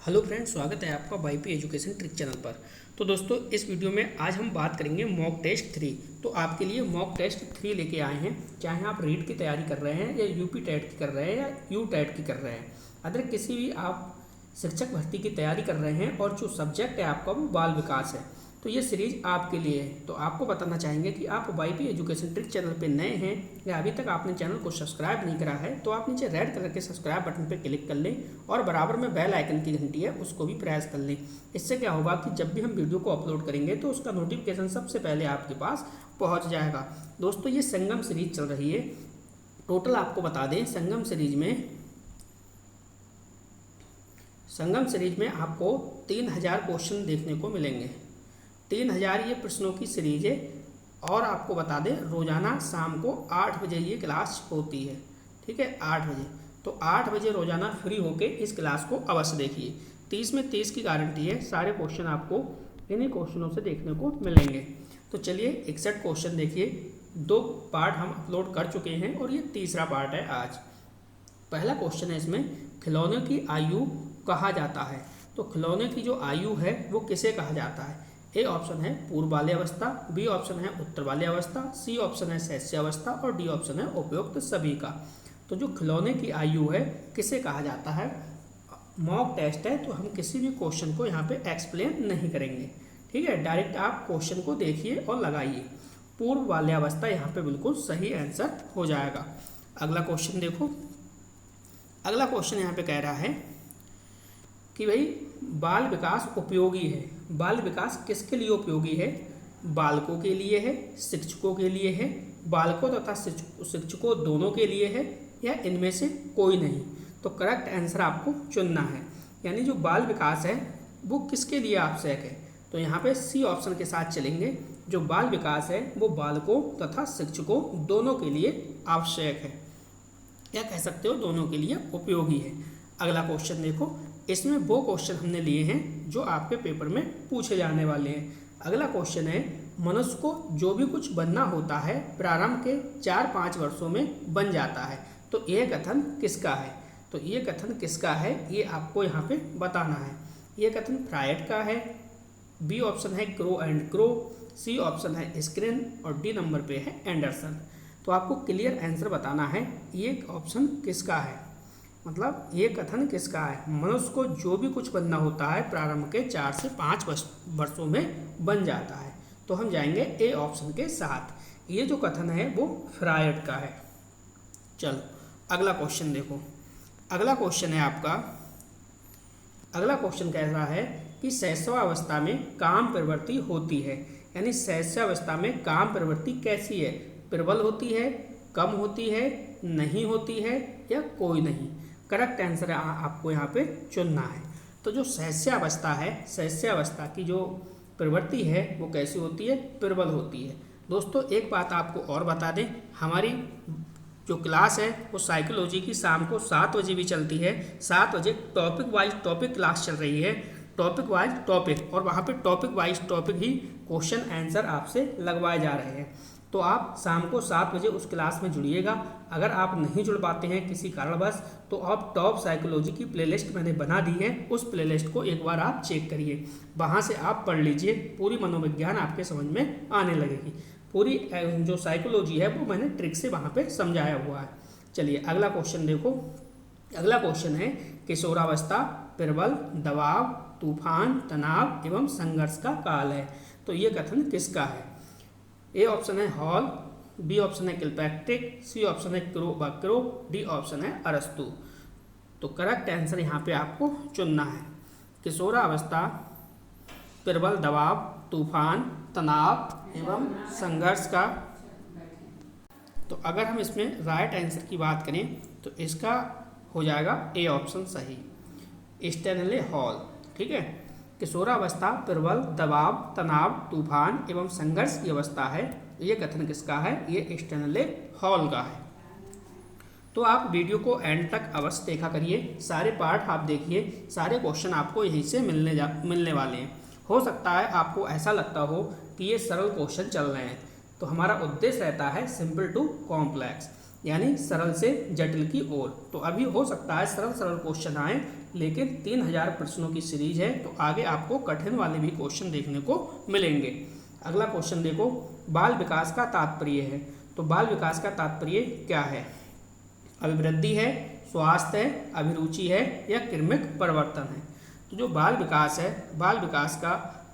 Hello friends, स्वागत है आपका वाईपी एजुकेशन ट्रिक चैनल पर। तो दोस्तों, इस वीडियो में आज हम बात करेंगे मॉक टेस्ट 3। तो आपके लिए मॉक टेस्ट 3 लेके आए हैं। चाहे आप रीट की तैयारी कर रहे हैं या यूपी टेट की कर रहे हैं या यू टेट की कर रहे हैं, अगर किसी भी आप शिक्षक भर्ती की तैयारी कर रहे हैं और जो सब्जेक्ट है आपका वो बाल विकास है, तो ये सीरीज़ आपके लिए है। तो आपको बताना चाहेंगे कि आप वाईपी एजुकेशन ट्रिक चैनल पे नए हैं या अभी तक आपने चैनल को सब्सक्राइब नहीं करा है, तो आप नीचे रेड कलर के सब्सक्राइब बटन पे क्लिक कर लें और बराबर में बेल आइकन की घंटी है उसको भी प्रेस कर लें। इससे क्या होगा कि जब भी हम वीडियो को अपलोड करेंगे तो उसका नोटिफिकेशन सबसे पहले आपके पास पहुँच जाएगा। दोस्तों, ये संगम सीरीज चल रही है। टोटल आपको बता दें, संगम सीरीज में आपको 3000 क्वेश्चन देखने को मिलेंगे। 3000 ये प्रश्नों की सीरीज है। और आपको बता दें, रोज़ाना शाम को 8 बजे ये क्लास होती है। ठीक है, 8 बजे। तो 8 बजे रोज़ाना फ्री होके इस क्लास को अवश्य देखिए। 30 में 30 की गारंटी है। सारे क्वेश्चन आपको इन्हीं क्वेश्चनों से देखने को मिलेंगे। तो चलिए 61 क्वेश्चन देखिए। 2 पार्ट हम अपलोड कर चुके हैं और ये तीसरा पार्ट है आज। पहला क्वेश्चन है इसमें, खिलौने की आयु कहा जाता है। तो खिलौने की जो आयु है वो किसे कहा जाता है? ए ऑप्शन है पूर्व बाल्यावस्था, बी ऑप्शन है उत्तर बाल्यावस्था, सी ऑप्शन है शैशवावस्था और डी ऑप्शन है उपयुक्त सभी का। तो जो खिलौने की आयु है किसे कहा जाता है? मॉक टेस्ट है तो हम किसी भी क्वेश्चन को यहाँ पे एक्सप्लेन नहीं करेंगे। ठीक है, डायरेक्ट आप क्वेश्चन को देखिए और लगाइए। पूर्व बाल्यावस्था यहाँ पे बिल्कुल सही आंसर हो जाएगा। अगला क्वेश्चन देखो। अगला क्वेश्चन यहाँ पे कह रहा है कि भाई बाल विकास उपयोगी है। बाल विकास किसके लिए उपयोगी है? बालकों के लिए है, शिक्षकों के लिए है, बालकों तथा शिक्षकों दोनों के लिए है, या इनमें से कोई नहीं। तो करेक्ट आंसर आपको चुनना है। यानी जो बाल विकास है वो किसके लिए आवश्यक है? तो यहाँ पे सी ऑप्शन के साथ चलेंगे। जो बाल विकास है वो बालकों तथा शिक्षकों दोनों के लिए आवश्यक है, या कह सकते हो दोनों के लिए उपयोगी है। अगला क्वेश्चन देखो। इसमें वो क्वेश्चन हमने लिए हैं जो आपके पेपर में पूछे जाने वाले हैं। अगला क्वेश्चन है, मनुष्य को जो भी कुछ बनना होता है प्रारंभ के 4-5 वर्षों में बन जाता है। तो ये कथन किसका है? तो ये कथन किसका है ये आपको यहाँ पे बताना है। ये कथन फ्रायड का है, बी ऑप्शन है Crow and Crow, C option है स्क्रिन और डी नंबर पे है एंडरसन। तो आपको क्लियर आंसर बताना है ये ऑप्शन किसका है, मतलब ये कथन किसका है। मनुष्य को जो भी कुछ बनना होता है प्रारंभ के 4 से 5 वर्षों में बन जाता है। तो हम जाएंगे ए ऑप्शन के साथ। ये जो कथन है वो फ्रायड का है। चलो अगला क्वेश्चन देखो। अगला क्वेश्चन है आपका, अगला क्वेश्चन कह रहा है कि शैशवावस्था में काम प्रवृत्ति होती है। यानी शैशवावस्था में काम प्रवृत्ति कैसी है? प्रबल होती है, कम होती है, नहीं होती है, या कोई नहीं। करेक्ट आंसर आपको यहाँ पे चुनना है। तो जो शैशवावस्था है, शैशवावस्था की जो प्रवृत्ति है वो कैसी होती है? प्रबल होती है। दोस्तों, एक बात आपको और बता दें, हमारी जो क्लास है वो साइकोलॉजी की शाम को 7 बजे भी चलती है। 7 बजे टॉपिक वाइज टॉपिक क्लास चल रही है, टॉपिक वाइज टॉपिक, और वहाँ पे टॉपिक वाइज टॉपिक ही क्वेश्चन आंसर आपसे लगवाए जा रहे हैं। तो आप शाम को 7 बजे उस क्लास में जुड़िएगा। अगर आप नहीं जुड़ पाते हैं किसी कारणवश, तो आप टॉप साइकोलॉजी की प्लेलिस्ट मैंने बना दी है, उस प्लेलिस्ट को एक बार आप चेक करिए। वहाँ से आप पढ़ लीजिए, पूरी मनोविज्ञान आपके समझ में आने लगेगी। पूरी जो साइकोलॉजी है वो मैंने ट्रिक से वहाँ पे समझाया हुआ है। चलिए अगला क्वेश्चन देखो। अगला क्वेश्चन है, किशोरावस्था प्रबल, दबाव, तूफान, तनाव एवं संघर्ष का काल है। तो ये कथन किसका है? ए ऑप्शन है हॉल, बी ऑप्शन है किलपैट्रिक, सी ऑप्शन है क्रो, डी ऑप्शन है अरस्तु। तो करेक्ट आंसर यहाँ पे आपको चुनना है। किशोरावस्था प्रबल, दबाव, तूफान, तनाव एवं संघर्ष का। तो अगर हम इसमें राइट आंसर की बात करें तो इसका हो जाएगा ए ऑप्शन सही, स्टैनले हॉल। ठीक है, किशोरावस्था प्रबल, दबाव, तनाव, तूफान एवं संघर्ष की अवस्था है। ये कथन किसका है? ये स्टैनले हॉल का है। तो आप वीडियो को एंड तक अवश्य देखा करिए, सारे पार्ट आप देखिए, सारे क्वेश्चन आपको यहीं से मिलने वाले हैं। हो सकता है आपको ऐसा लगता हो कि ये सरल क्वेश्चन चल रहे हैं, तो हमारा उद्देश्य रहता है सिंपल टू कॉम्प्लेक्स। यानी सरल से जटिल की ओर। तो अभी हो सकता है सरल सरल क्वेश्चन आए, लेकिन 3000 प्रश्नों की सीरीज है तो आगे आपको कठिन वाले भी क्वेश्चन देखने को मिलेंगे। अगला क्वेश्चन देखो, बाल विकास का तात्पर्य है। तो बाल विकास का तात्पर्य क्या है? अभिवृद्धि है, स्वास्थ्य है, अभिरुचि है या क्रमिक परिवर्तन है? तो जो बाल विकास है, बाल विकास का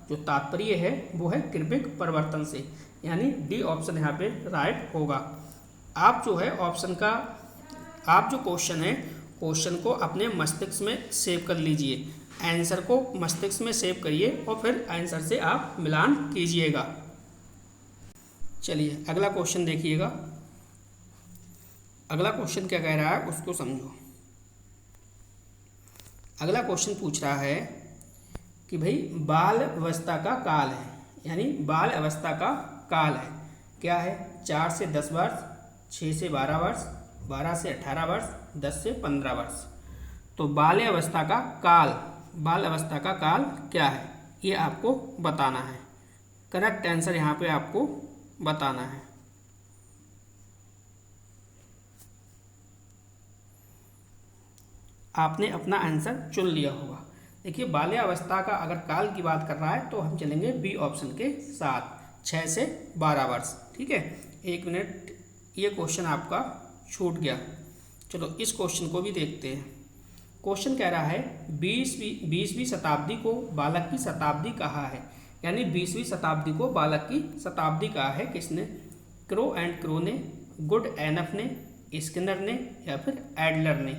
जो तात्पर्य है वो है क्रमिक परिवर्तन से, यानी डी ऑप्शन यहाँ पे राइट होगा। आप जो है ऑप्शन का, आप जो क्वेश्चन है क्वेश्चन को अपने मस्तिष्क में सेव कर लीजिए, आंसर को मस्तिष्क में सेव करिए और फिर आंसर से आप मिलान कीजिएगा। चलिए अगला क्वेश्चन देखिएगा। अगला क्वेश्चन क्या कह रहा है उसको समझो। अगला क्वेश्चन पूछ रहा है कि भाई बाल अवस्था का काल है, यानी बाल अवस्था का काल है क्या है? 4 से 10 वर्ष, 6 से 12 वर्ष, 12 से 18 वर्ष, 10 से 15 वर्ष। तो बाल अवस्था का काल, बाल अवस्था का काल क्या है ये आपको बताना है। करेक्ट आंसर यहाँ पे आपको बताना है। आपने अपना आंसर चुन लिया होगा। देखिए बाल्यावस्था का अगर काल की बात कर रहा है तो हम चलेंगे बी ऑप्शन के साथ, 6 से 12 वर्ष। ठीक है, 1 मिनट, ये क्वेश्चन आपका छूट गया। चलो इस क्वेश्चन को भी देखते हैं। क्वेश्चन कह रहा है 20वीं शताब्दी को बालक की शताब्दी कहा है, यानी 20वीं शताब्दी को बालक की शताब्दी कहा है किसने? क्रो एंड क्रो ने, गुड एनफ ने, स्किनर ने या फिर एडलर ने।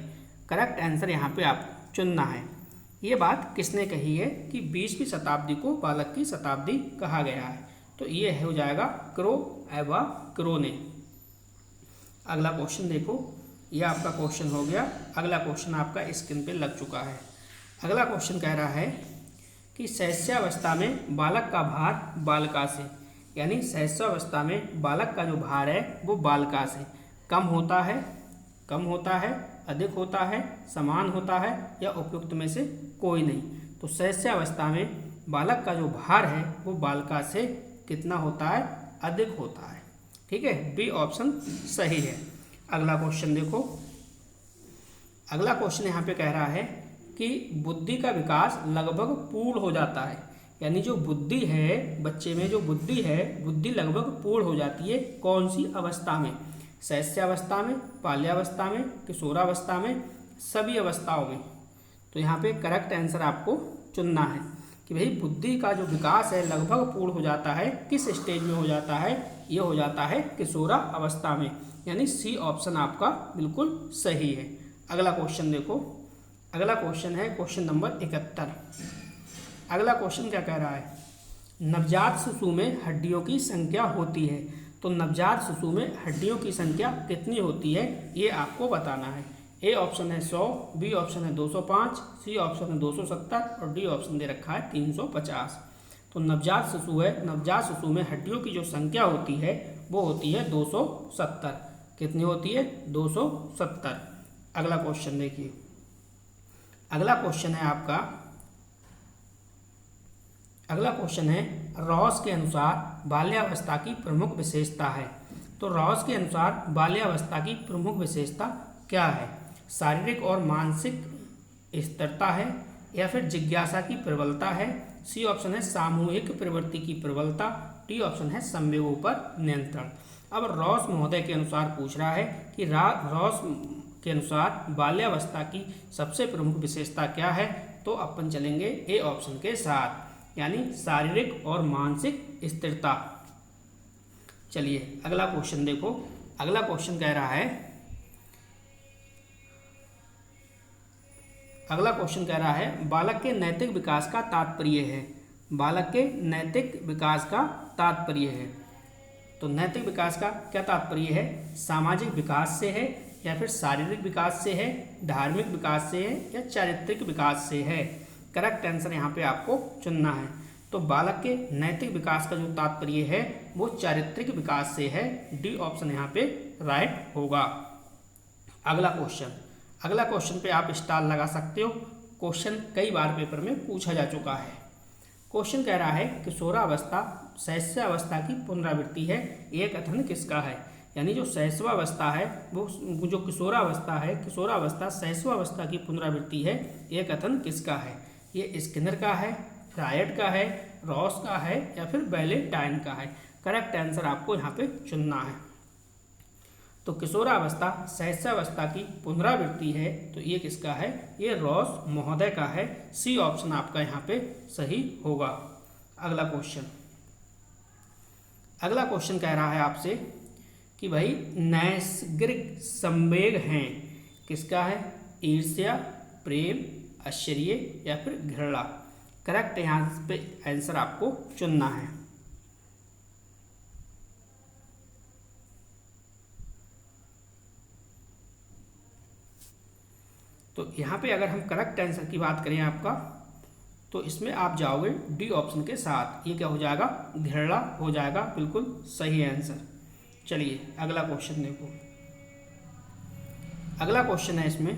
करेक्ट आंसर यहाँ पे आपको चुनना है। ये बात किसने कही है कि 20वीं शताब्दी को बालक की शताब्दी कहा गया है? तो ये हो जाएगा क्रो एवा क्रो ने। अगला क्वेश्चन देखो, ये आपका क्वेश्चन हो गया। अगला क्वेश्चन आपका स्क्रीन पे लग चुका है। अगला क्वेश्चन कह रहा है कि शैशवावस्था में बालक का भार बालिका से, यानी शैशवावस्था में बालक का जो भार है वो बालिका से कम होता है, कम होता है, अधिक होता है, समान होता है या उपयुक्त में से कोई नहीं। तो शैशवावस्था में बालक का जो भार है वो बालिका से कितना होता है? अधिक होता है। ठीक है, बी ऑप्शन सही है। अगला क्वेश्चन देखो। अगला क्वेश्चन यहाँ पे कह रहा है कि बुद्धि का विकास लगभग पूर्ण हो जाता है, यानी जो बुद्धि है बच्चे में, जो बुद्धि है, बुद्धि लगभग पूर्ण हो जाती है कौन सी अवस्था में? शैशवावस्था में, बाल्यावस्था में, किशोरावस्था में, सभी अवस्थाओं में। तो यहाँ पे करेक्ट आंसर आपको चुनना है कि भाई बुद्धि का जो विकास है लगभग पूर्ण हो जाता है, किस स्टेज में हो जाता है? ये हो जाता है किशोरावस्था में, यानी सी ऑप्शन आपका बिल्कुल सही है। अगला क्वेश्चन देखो। अगला क्वेश्चन है क्वेश्चन नंबर 71। अगला क्वेश्चन क्या कह रहा है? नवजात शिशु में हड्डियों की संख्या होती है। तो नवजात शिशु में हड्डियों की संख्या कितनी होती है ये आपको बताना है। ए ऑप्शन है 100, बी ऑप्शन है 205, सी ऑप्शन है 270 और डी ऑप्शन दे रखा है 350। तो नवजात शिशु है, नवजात शिशु में हड्डियों की जो संख्या होती है वो होती है 270। कितनी होती है? 270। अगला क्वेश्चन देखिए। अगला क्वेश्चन है आपका, अगला क्वेश्चन है रॉस के अनुसार बाल्यावस्था की प्रमुख विशेषता है। तो रॉस के अनुसार बाल्यावस्था की प्रमुख विशेषता क्या है? शारीरिक और मानसिक स्थिरता है या फिर जिज्ञासा की प्रबलता है? सी ऑप्शन है सामूहिक प्रवृत्ति की प्रबलता, डी ऑप्शन है संवेगों पर नियंत्रण। अब रॉस महोदय के अनुसार पूछ रहा है कि रॉस के अनुसार बाल्यावस्था की सबसे प्रमुख विशेषता क्या है? तो अपन चलेंगे ए ऑप्शन के साथ, यानी शारीरिक और मानसिक स्थिरता। चलिए अगला क्वेश्चन देखो। अगला क्वेश्चन कह रहा है, अगला क्वेश्चन कह रहा है बालक के नैतिक विकास का तात्पर्य है। बालक के नैतिक विकास का तात्पर्य है। तो नैतिक विकास का क्या तात्पर्य है? सामाजिक विकास से है या फिर शारीरिक विकास से है, धार्मिक विकास से है या चारित्रिक विकास से है? करेक्ट आंसर यहाँ पे आपको चुनना है। तो बालक के नैतिक विकास का जो तात्पर्य है वो चारित्रिक विकास से है, डी ऑप्शन यहाँ पे राइट होगा। अगला क्वेश्चन, अगला क्वेश्चन पे आप स्टार लगा सकते हो। क्वेश्चन कई बार पेपर में पूछा जा चुका है। क्वेश्चन कह रहा है किशोरावस्था शैशवावस्था की पुनरावृत्ति है, यह कथन किसका है? यानी जो शैशवावस्था है वो जो किशोरावस्था है, किशोरावस्था शैशवावस्था की पुनरावृत्ति है, ये कथन किसका है? ये स्किनर का है, फ्रायड का है, रॉस का है या फिर बैलेंटाइन का है? करेक्ट आंसर आपको यहाँ पे चुनना है। तो किशोरावस्था शैशवावस्था की पुनरावृत्ति है, तो ये किसका है? ये रॉस महोदय का है। सी ऑप्शन आपका यहाँ पे सही होगा। अगला क्वेश्चन कह रहा है आपसे कि भाई नैसर्गिक संवेग हैं, किसका है? ईर्ष्या, प्रेम, आश्चर्य या फिर घृणा? करेक्ट यहाँ पे आंसर आपको चुनना है। तो यहाँ पे अगर हम करेक्ट आंसर की बात करें आपका, तो इसमें आप जाओगे डी ऑप्शन के साथ। ये क्या हो जाएगा? घृणा हो जाएगा। बिल्कुल सही आंसर। चलिए अगला क्वेश्चन देखो। अगला क्वेश्चन है इसमें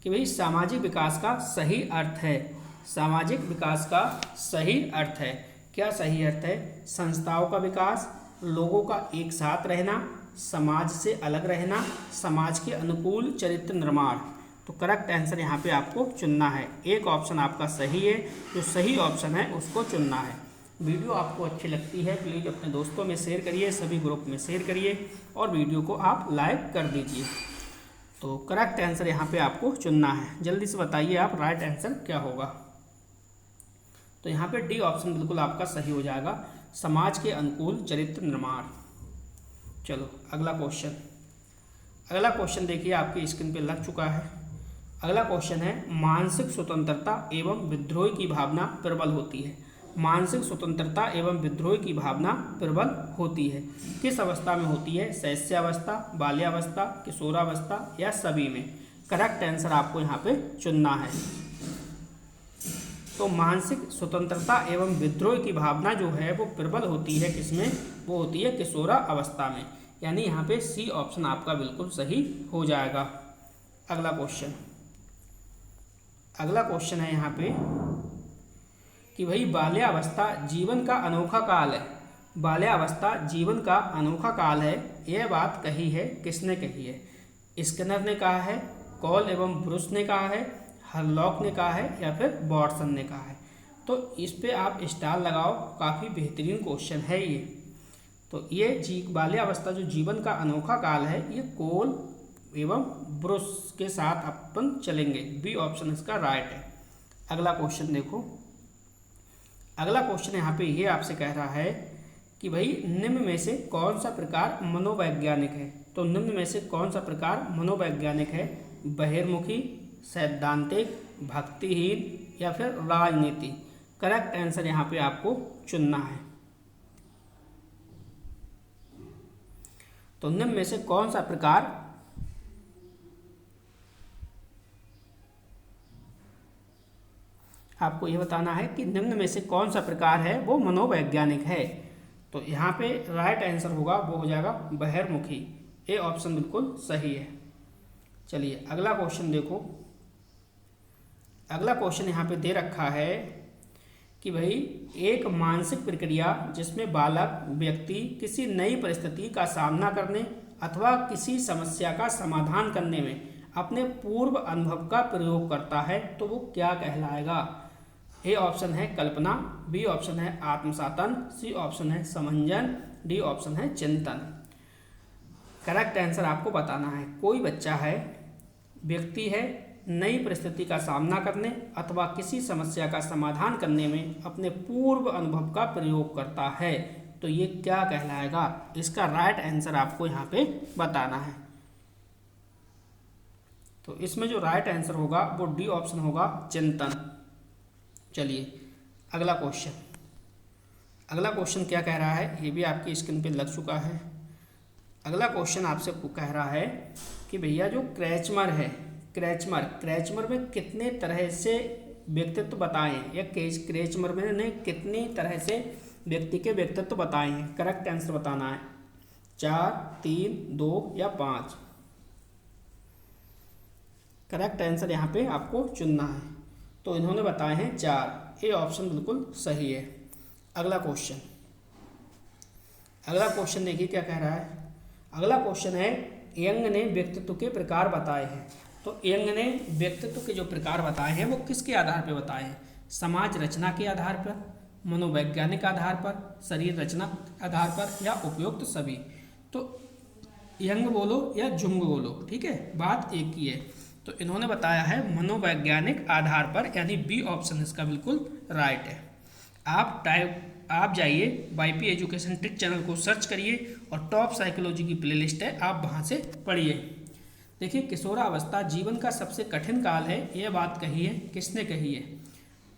कि भाई सामाजिक विकास का सही अर्थ है। सामाजिक विकास का सही अर्थ है, क्या सही अर्थ है? संस्थाओं का विकास, लोगों का एक साथ रहना, समाज से अलग रहना, समाज के अनुकूल चरित्र निर्माण? तो करेक्ट आंसर यहाँ पे आपको चुनना है। एक ऑप्शन आपका सही है, जो सही ऑप्शन है उसको चुनना है। वीडियो आपको अच्छी लगती है प्लीज़ अपने दोस्तों में शेयर करिए, सभी ग्रुप में शेयर करिए और वीडियो को आप लाइक कर दीजिए। तो करेक्ट आंसर यहाँ पे आपको चुनना है। जल्दी से बताइए आप राइट आंसर क्या होगा। तो यहाँ पे डी ऑप्शन बिल्कुल आपका सही हो जाएगा, समाज के अनुकूल चरित्र निर्माण। चलो अगला क्वेश्चन देखिए आपकी स्क्रीन पे लग चुका है। अगला क्वेश्चन है मानसिक स्वतंत्रता एवं विद्रोह की भावना प्रबल होती है। मानसिक स्वतंत्रता एवं विद्रोह की भावना प्रबल होती है, किस अवस्था में होती है? शैशवावस्था, बाल्यावस्था, किशोरावस्था या सभी में? करेक्ट आंसर आपको यहाँ पे चुनना है। तो मानसिक स्वतंत्रता एवं विद्रोह की भावना जो है वो प्रबल होती है किसमें? वो होती है किशोरा अवस्था में। यानी यहाँ पे सी ऑप्शन आपका बिल्कुल सही हो जाएगा। अगला क्वेश्चन है यहाँ पे कि भाई बाल्यावस्था जीवन का अनोखा काल है। बाल्यावस्था जीवन का अनोखा काल है, यह बात कही है किसने कही है? स्किनर ने कहा है, कॉल एवं ब्रूस ने कहा है, हरलॉक ने कहा है या फिर वाटसन ने कहा है? तो इस पे आप स्टार लगाओ, काफ़ी बेहतरीन क्वेश्चन है ये। तो ये बाल्यावस्था जो जीवन का अनोखा काल है, ये कॉल एवं ब्रूस के साथ अपन चलेंगे। बी ऑप्शन इसका राइट है। अगला क्वेश्चन देखो। अगला क्वेश्चन यहाँ पे ये आपसे कह रहा है कि भाई निम्न में से कौन सा प्रकार मनोवैज्ञानिक है? तो निम्न में से कौन सा प्रकार मनोवैज्ञानिक है? बहिर्मुखी, सैद्धांतिक, भक्तिहीन या फिर राजनीति? करेक्ट आंसर यहाँ पे आपको चुनना है। तो निम्न में से कौन सा प्रकार आपको ये बताना है कि निम्न में से कौन सा प्रकार है वो मनोवैज्ञानिक है। तो यहाँ पे राइट आंसर होगा वो हो जाएगा बहिर्मुखी। ए ऑप्शन बिल्कुल सही है। चलिए अगला क्वेश्चन देखो। अगला क्वेश्चन यहाँ पे दे रखा है कि भाई एक मानसिक प्रक्रिया जिसमें बालक व्यक्ति किसी नई परिस्थिति का सामना करने अथवा किसी समस्या का समाधान करने में अपने पूर्व अनुभव का प्रयोग करता है, तो वो क्या कहलाएगा? ए ऑप्शन है कल्पना, बी ऑप्शन है आत्मसातन, सी ऑप्शन है समंजन, डी ऑप्शन है चिंतन। करेक्ट आंसर आपको बताना है। कोई बच्चा है, व्यक्ति है, नई परिस्थिति का सामना करने अथवा किसी समस्या का समाधान करने में अपने पूर्व अनुभव का प्रयोग करता है, तो ये क्या कहलाएगा? इसका राइट आंसर आपको यहाँ पे बताना है। तो इसमें जो राइट आंसर होगा वो डी ऑप्शन होगा चिंतन। चलिए अगला क्वेश्चन क्या कह रहा है, ये भी आपकी स्क्रीन पे लग चुका है। अगला क्वेश्चन आपसे कह रहा है कि भैया जो क्रैचमर में कितने तरह से व्यक्तित्व बताए हैं, या क्रैचमर में ने कितनी तरह से व्यक्ति के व्यक्तित्व बताए हैं? करेक्ट आंसर बताना है। 4, 3, 2 या 5? करेक्ट आंसर यहाँ पे आपको चुनना है। तो इन्होंने बताए हैं 4। ए ऑप्शन बिल्कुल सही है। अगला क्वेश्चन देखिए क्या कह रहा है अगला क्वेश्चन है यंग ने व्यक्तित्व के प्रकार बताए हैं। तो यंग ने व्यक्तित्व के जो प्रकार बताए हैं वो किसके आधार पर बताए हैं? समाज रचना के आधार पर, मनोवैज्ञानिक आधार पर, शरीर रचना आधार पर, या उपयुक्त सभी। तो यंग बोलो या जुंग बोलो, ठीक है, बात एक ही है। तो इन्होंने बताया है मनोवैज्ञानिक आधार पर, यानी बी ऑप्शन इसका बिल्कुल राइट है। आप जाइए वाईपी एजुकेशन ट्रिक चैनल को सर्च करिए और टॉप साइकोलॉजी की प्लेलिस्ट है, आप वहाँ से पढ़िए। देखिए, किशोरावस्था जीवन का सबसे कठिन काल है, ये बात कही है, किसने कही है?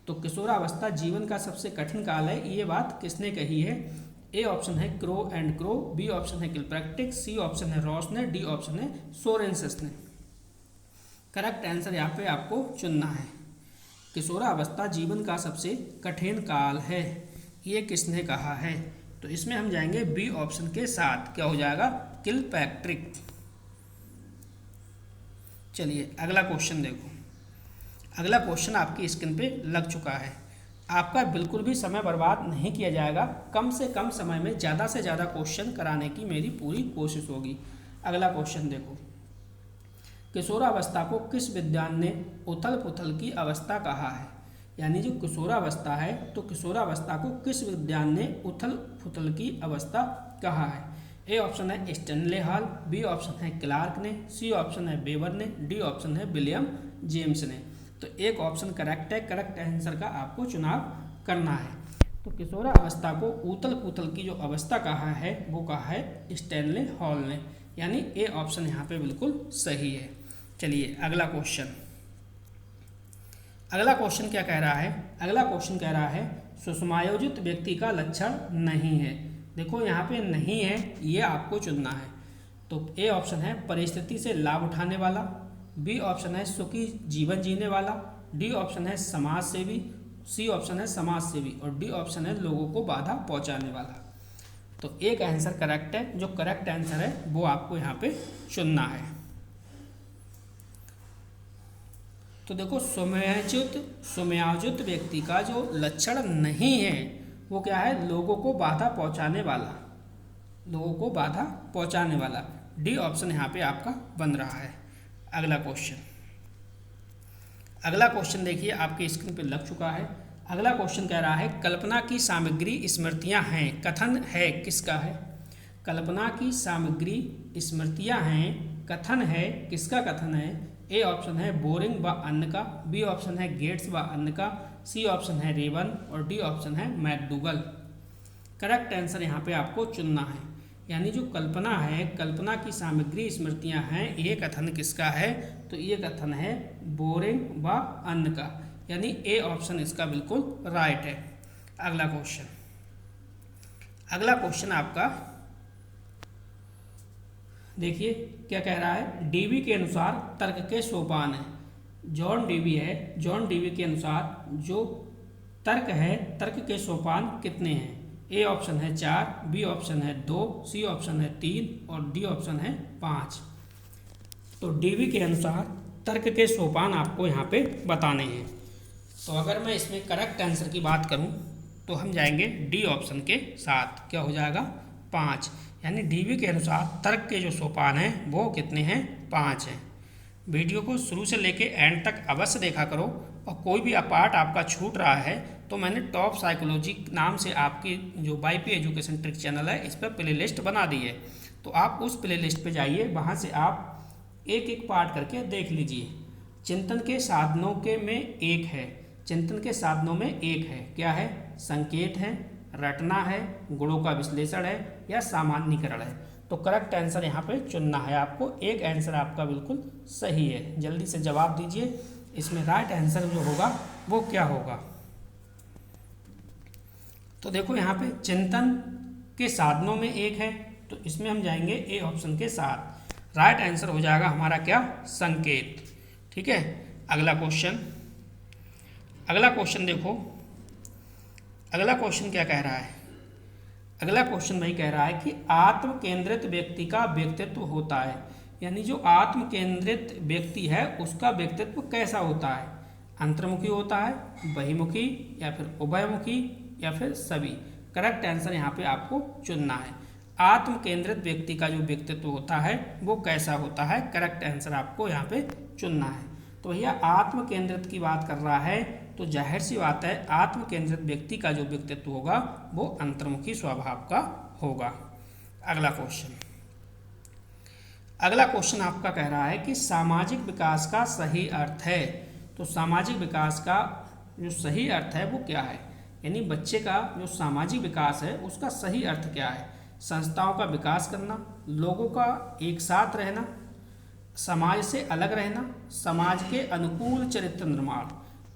तो किशोरावस्था जीवन का सबसे कठिन काल है, ये बात किसने कही है? ए ऑप्शन है Crow and Crow, B option है किलप्रैक्टिक, सी ऑप्शन है रॉस ने, डी ऑप्शन है सोरेंसस ने। करेक्ट आंसर यहाँ पे आपको चुनना है। किशोरावस्था जीवन का सबसे कठिन काल है, ये किसने कहा है? तो इसमें हम जाएंगे बी ऑप्शन के साथ, क्या हो जाएगा? किलप्रैक्टिक। चलिए अगला क्वेश्चन देखो। अगला क्वेश्चन आपकी स्क्रीन पे लग चुका है। आपका बिल्कुल भी समय बर्बाद नहीं किया जाएगा, कम से कम समय में ज़्यादा से ज़्यादा क्वेश्चन कराने की मेरी पूरी कोशिश होगी। अगला क्वेश्चन देखो, किशोरावस्था को किस विद्वान ने उथल पुथल की अवस्था कहा है? यानी जो किशोरावस्था है, तो किशोरावस्था को किस विद्वान ने उथल पुथल की अवस्था कहा है? ए ऑप्शन है स्टैनले हॉल, बी ऑप्शन है क्लार्क ने, सी ऑप्शन है वेबर ने, डी ऑप्शन है विलियम जेम्स ने। तो एक ऑप्शन करेक्ट है, करेक्ट आंसर का आपको चुनाव करना है। तो किशोरावस्था को उथल पुथल की जो अवस्था कहा है वो कहा है स्टैनले हॉल ने, यानी ए ऑप्शन यहाँ पे बिल्कुल सही है। चलिए अगला क्वेश्चन। अगला क्वेश्चन क्या कह रहा है? अगला क्वेश्चन कह रहा है सुषमायोजित व्यक्ति का लक्षण नहीं है। देखो यहाँ पे नहीं है, ये आपको चुनना है। तो ए ऑप्शन है परिस्थिति से लाभ उठाने वाला, बी ऑप्शन है सुखी जीवन जीने वाला, डी ऑप्शन है समाज सेवी, सी ऑप्शन है समाज सेवी, और डी ऑप्शन है लोगों को बाधा पहुंचाने वाला। तो एक आंसर करेक्ट है, जो करेक्ट आंसर है वो आपको यहाँ पे चुनना है। तो देखो, सुमयाजुत व्यक्ति का जो लक्षण नहीं है वो क्या है? लोगों को बाधा पहुंचाने वाला, लोगों को बाधा पहुंचाने वाला। डी ऑप्शन यहाँ पे आपका बन रहा है। अगला क्वेश्चन। अगला क्वेश्चन देखिए आपकी स्क्रीन पे लग चुका है। अगला क्वेश्चन कह रहा है कल्पना की सामग्री स्मृतियां हैं, कथन है किसका है? कल्पना की सामग्री स्मृतियां हैं, कथन है किसका? कथन है ए ऑप्शन है बोरिंग व अन्य का, बी ऑप्शन है गेट्स व अन्य का, सी ऑप्शन है रेवन, और डी ऑप्शन है मैकडूगल। करेक्ट आंसर यहाँ पे आपको चुनना है। यानी जो कल्पना है, कल्पना की सामग्री स्मृतियां हैं, ये कथन किसका है? तो ये कथन है बोरिंग व अन्य का, यानी ए ऑप्शन इसका बिल्कुल राइट है। अगला क्वेश्चन। अगला क्वेश्चन आपका देखिए क्या कह रहा है? डीवी के अनुसार तर्क के सोपान है। जॉन डीवी है, जॉन डीवी के अनुसार जो तर्क है, तर्क के सोपान कितने हैं? ए ऑप्शन है 4, बी ऑप्शन है 2, सी ऑप्शन है 3, और डी ऑप्शन है 5। तो डीवी के अनुसार तर्क के सोपान आपको यहाँ पे बताने हैं। तो अगर मैं इसमें करेक्ट आंसर की बात करूँ तो हम जाएंगे डी ऑप्शन के साथ, क्या हो जाएगा? 5। यानी डीवी के अनुसार तर्क के जो सोपान हैं वो कितने हैं? 5 हैं। वीडियो को शुरू से लेके एंड तक अवश्य देखा करो, और कोई भी पार्ट आपका छूट रहा है तो मैंने टॉप साइकोलॉजी नाम से आपकी जो वाईपी एजुकेशन ट्रिक चैनल है इस पर प्लेलिस्ट बना दी है। तो आप उस प्लेलिस्ट पे जाइए, वहाँ से आप एक एक पार्ट करके देख लीजिए। चिंतन के साधनों के में एक है, चिंतन के साधनों में एक है, क्या है? संकेत है, रटना है, गुणों का विश्लेषण है, या सामान्यीकरण है। तो करेक्ट आंसर यहाँ पे चुनना है आपको। एक आंसर आपका बिल्कुल सही है, जल्दी से जवाब दीजिए। इसमें राइट आंसर जो होगा वो क्या होगा? तो देखो यहाँ पे चिंतन के साधनों में एक है, तो इसमें हम जाएंगे ए ऑप्शन के साथ। राइट आंसर हो जाएगा हमारा क्या? संकेत। ठीक है। अगला क्वेश्चन। अगला क्वेश्चन देखो, अगला क्वेश्चन क्या कह रहा है? अगला क्वेश्चन वही कह रहा है कि आत्म केंद्रित व्यक्ति का व्यक्तित्व होता है। यानी जो आत्म केंद्रित व्यक्ति है उसका व्यक्तित्व कैसा होता है? अंतर्मुखी होता है, बहिमुखी, या फिर उभयमुखी, या फिर सभी। करेक्ट आंसर यहाँ पे आपको चुनना है। आत्म केंद्रित व्यक्ति का जो व्यक्तित्व होता है वो कैसा होता है। करेक्ट आंसर आपको यहाँ पे चुनना है। तो भैया आत्म केंद्रित की बात कर रहा है तो जाहिर सी बात है आत्म केंद्रित व्यक्ति का जो व्यक्तित्व होगा वो अंतर्मुखी स्वभाव का होगा। अगला क्वेश्चन आपका कह रहा है कि सामाजिक विकास का सही अर्थ है। तो सामाजिक विकास का जो सही अर्थ है वो क्या है, यानी बच्चे का जो सामाजिक विकास है उसका सही अर्थ क्या है। संस्थाओं का विकास करना, लोगों का एक साथ रहना, समाज से अलग रहना, समाज के अनुकूल चरित्र निर्माण।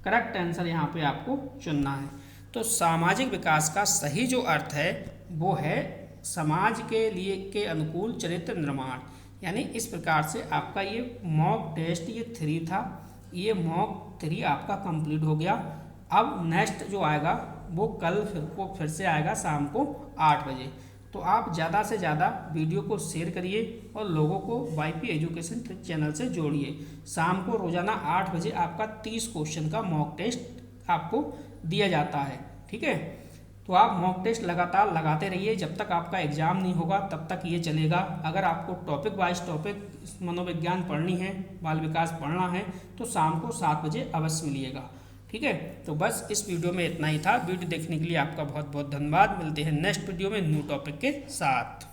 करेक्ट आंसर यहाँ पे आपको चुनना है। तो सामाजिक विकास का सही जो अर्थ है वो है समाज के लिए के अनुकूल चरित्र निर्माण। यानी इस प्रकार से आपका ये मॉक टेस्ट ये 3 था, ये मॉक 3 आपका कंप्लीट हो गया। अब नेक्स्ट जो आएगा वो कल फिर से आएगा शाम को 8 बजे। तो आप ज़्यादा से ज़्यादा वीडियो को शेयर करिए और लोगों को वाईपी एजुकेशन चैनल से जोड़िए। शाम को रोज़ाना 8 बजे आपका 30 क्वेश्चन का मॉक टेस्ट आपको दिया जाता है, ठीक है। तो आप मॉक टेस्ट लगातार लगाते रहिए, जब तक आपका एग्ज़ाम नहीं होगा तब तक ये चलेगा। अगर आपको टॉपिक वाइज टॉपिक मनोविज्ञान पढ़नी है, बाल विकास पढ़ना है तो शाम को 7 बजे अवश्य मिलिएगा, ठीक है। तो बस इस वीडियो में इतना ही था। वीडियो देखने के लिए आपका बहुत बहुत धन्यवाद। मिलते हैं नेक्स्ट वीडियो में न्यू टॉपिक के साथ।